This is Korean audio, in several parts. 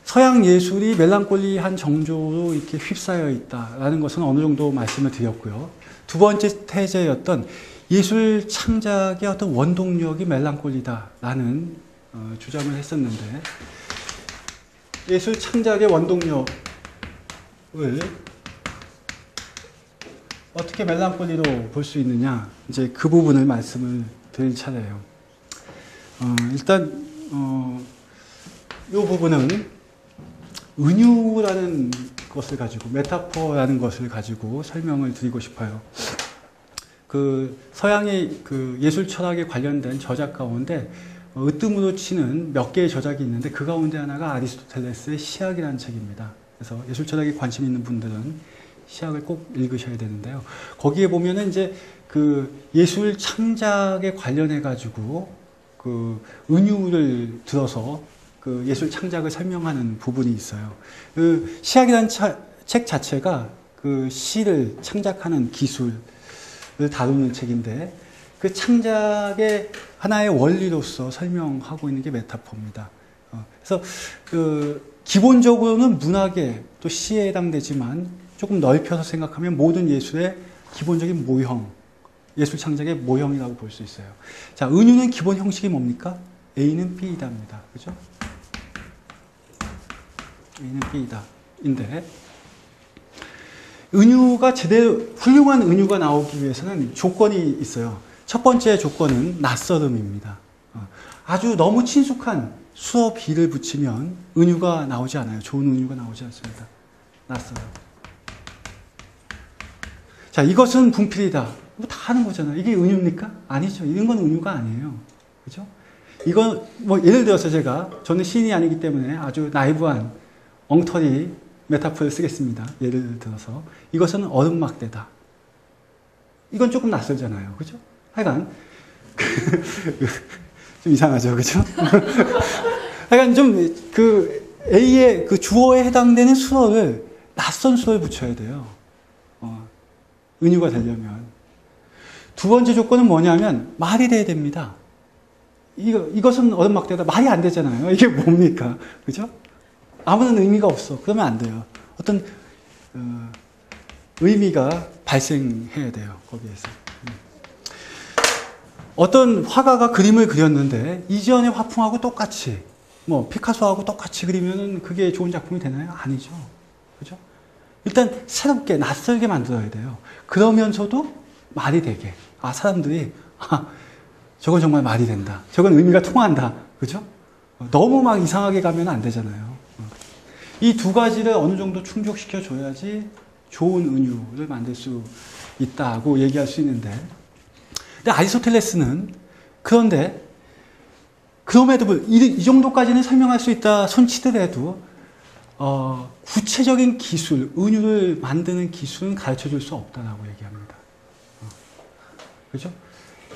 서양 예술이 멜랑콜리한 정조로 이렇게 휩싸여 있다라는 것은 어느 정도 말씀을 드렸고요. 두 번째 태제였던 예술 창작의 어떤 원동력이 멜랑콜리다라는 주장을 했었는데, 예술 창작의 원동력을 어떻게 멜랑콜리로 볼 수 있느냐, 이제 그 부분을 말씀을 드릴 차례예요. 일단 이 부분은 은유라는 것을 가지고, 메타포라는 것을 가지고 설명을 드리고 싶어요. 그 서양의 그 예술 철학에 관련된 저작 가운데 으뜸으로 치는 몇 개의 저작이 있는데, 그 가운데 하나가 아리스토텔레스의 시학이라는 책입니다. 그래서 예술 철학에 관심 있는 분들은 시학을 꼭 읽으셔야 되는데요. 거기에 보면은 이제 그 예술 창작에 관련해 가지고 그 은유를 들어서 그 예술 창작을 설명하는 부분이 있어요. 그 시학이라는 책 자체가 그 시를 창작하는 기술을 다루는 책인데, 그 창작의 하나의 원리로서 설명하고 있는 게 메타포입니다. 그래서 그 기본적으로는 문학에 또 시에 해당되지만, 조금 넓혀서 생각하면 모든 예술의 기본적인 모형, 예술 창작의 모형이라고 볼 수 있어요. 자, 은유는 기본 형식이 뭡니까? A는 B이다입니다. 그죠? A는 B이다. 인데, 은유가 제대로, 훌륭한 은유가 나오기 위해서는 조건이 있어요. 첫 번째 조건은 낯설음입니다. 아주 너무 친숙한 수어 B를 붙이면 은유가 나오지 않아요. 좋은 은유가 나오지 않습니다. 낯설음. 자, 이것은 분필이다. 뭐 다 하는 거잖아요. 이게 은유입니까? 아니죠. 이런 건 은유가 아니에요. 그죠? 이건, 뭐, 예를 들어서 저는 시인이 아니기 때문에 아주 나이브한 엉터리 메타포를 쓰겠습니다. 예를 들어서. 이것은 얼음막대다. 이건 조금 낯설잖아요. 그죠? 하여간, 좀 이상하죠. 그죠? 하여간 좀, A의 그 주어에 해당되는 수어를, 낯선 수어를 붙여야 돼요. 은유가 되려면. 두 번째 조건은 뭐냐면, 말이 돼야 됩니다. 이것은 얼음막대다. 말이 안 되잖아요. 이게 뭡니까? 그죠? 아무런 의미가 없어. 그러면 안 돼요. 어떤, 의미가 발생해야 돼요. 거기에서. 어떤 화가가 그림을 그렸는데, 이전의 화풍하고 똑같이, 뭐, 피카소하고 똑같이 그리면은 그게 좋은 작품이 되나요? 아니죠. 그죠? 일단 새롭게 낯설게 만들어야 돼요. 그러면서도 말이 되게. 사람들이 저건 정말 말이 된다. 저건 의미가 통한다. 그죠? 너무 막 이상하게 가면 안 되잖아요. 이 두 가지를 어느 정도 충족시켜 줘야지 좋은 은유를 만들 수 있다고 얘기할 수 있는데, 근데 아리스토텔레스는 그런데 그럼에도 이 정도까지는 설명할 수 있다 손치더라도 구체적인 기술, 은유를 만드는 기술은 가르쳐 줄 수 없다라고 얘기합니다. 그죠?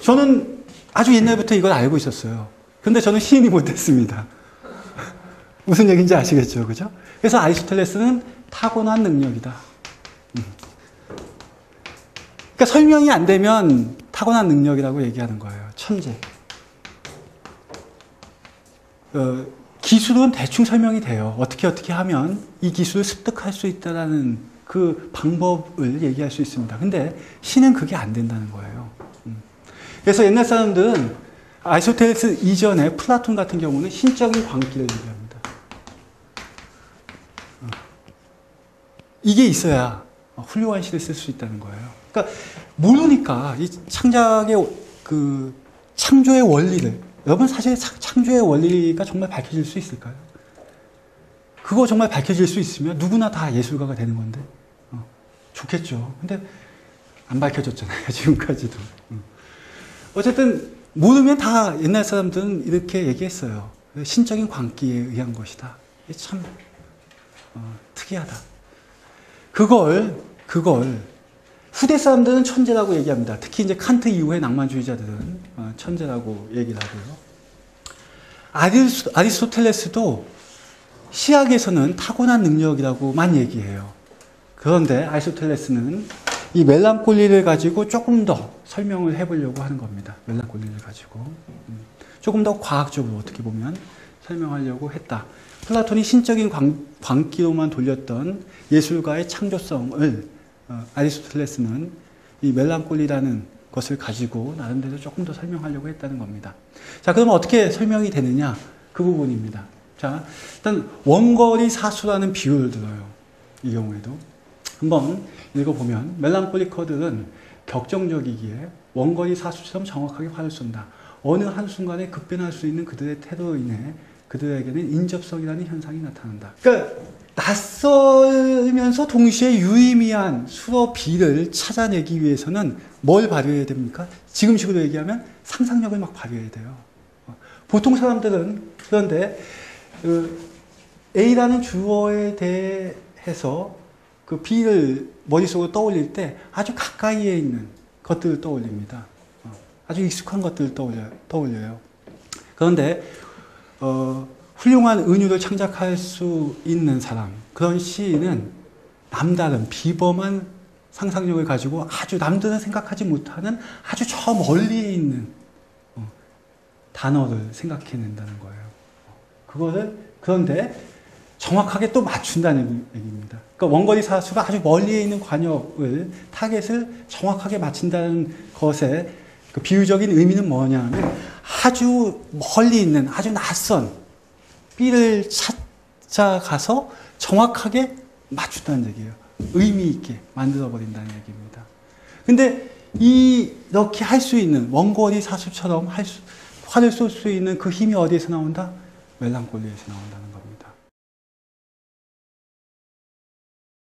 저는 아주 옛날부터 이걸 알고 있었어요. 근데 저는 시인이 못됐습니다. 무슨 얘기인지 아시겠죠? 그죠? 그래서 아리스토텔레스는 타고난 능력이다. 그러니까 설명이 안 되면 타고난 능력이라고 얘기하는 거예요. 천재. 기술은 대충 설명이 돼요. 어떻게 하면 이 기술을 습득할 수 있다는 그 방법을 얘기할 수 있습니다. 근데 시는 그게 안 된다는 거예요. 그래서 옛날 사람들은 아리스토텔레스 이전에 플라톤 같은 경우는 신적인 광기를 얘기합니다. 이게 있어야 훌륭한 시를 쓸 수 있다는 거예요. 그러니까 모르니까 이 창작의 그 창조의 원리를, 여러분 사실 창조의 원리가 정말 밝혀질 수 있을까요? 그거 정말 밝혀질 수 있으면 누구나 다 예술가가 되는 건데 좋겠죠. 근데 안 밝혀졌잖아요. 지금까지도. 어쨌든 모르면 다 옛날 사람들은 이렇게 얘기했어요. 신적인 광기에 의한 것이다. 이게 참 특이하다. 그걸 후대 사람들은 천재라고 얘기합니다. 특히 이제 칸트 이후의 낭만주의자들은 천재라고 얘기를 하고요. 아리스토텔레스도 시학에서는 타고난 능력이라고만 얘기해요. 그런데 아리스토텔레스는 이 멜랑콜리를 가지고 조금 더 설명을 해보려고 하는 겁니다. 멜랑콜리를 가지고 조금 더 과학적으로 어떻게 보면 설명하려고 했다. 플라톤이 신적인 광기로만 돌렸던 예술가의 창조성을 아리스토텔레스는 이 멜랑콜리라는 것을 가지고 나름대로 조금 더 설명하려고 했다는 겁니다. 자, 그러면 어떻게 설명이 되느냐? 그 부분입니다. 자, 일단 원거리 사수라는 비유를 들어요. 이 경우에도. 한번 읽어보면 멜랑콜리 커들은 격정적이기에 원거리 사수처럼 정확하게 활을 쏜다. 어느 한순간에 급변할 수 있는 그들의 태도로 인해 그들에게는 인접성이라는 현상이 나타난다. 그러니까 낯설면서 동시에 유의미한 수로 비를 찾아내기 위해서는 뭘 발휘해야 됩니까? 지금식으로 얘기하면 상상력을 막 발휘해야 돼요. 보통 사람들은 그런데 A라는 주어에 대해서 그 B를 머릿속으로 떠올릴 때 아주 가까이에 있는 것들을 떠올립니다. 아주 익숙한 것들을 떠올려요. 그런데 훌륭한 은유를 창작할 수 있는 사람, 그런 시인은 남다른 비범한 상상력을 가지고 아주 남들은 생각하지 못하는 아주 저 멀리에 있는 단어를 생각해낸다는 거예요. 그런데 정확하게 또 맞춘다는 얘기입니다. 그러니까 원거리 사수가 아주 멀리에 있는 관역을, 타겟을 정확하게 맞춘다는 것의 그 비유적인 의미는 뭐냐면 아주 멀리 있는, 아주 낯선 B를 찾아가서 정확하게 맞춘다는 얘기예요. 의미 있게 만들어버린다는 얘기입니다. 근데 이렇게 할 수 있는, 원거리 사수처럼 활을 쏠 수 있는 그 힘이 어디에서 나온다? 멜랑콜리에서 나온다.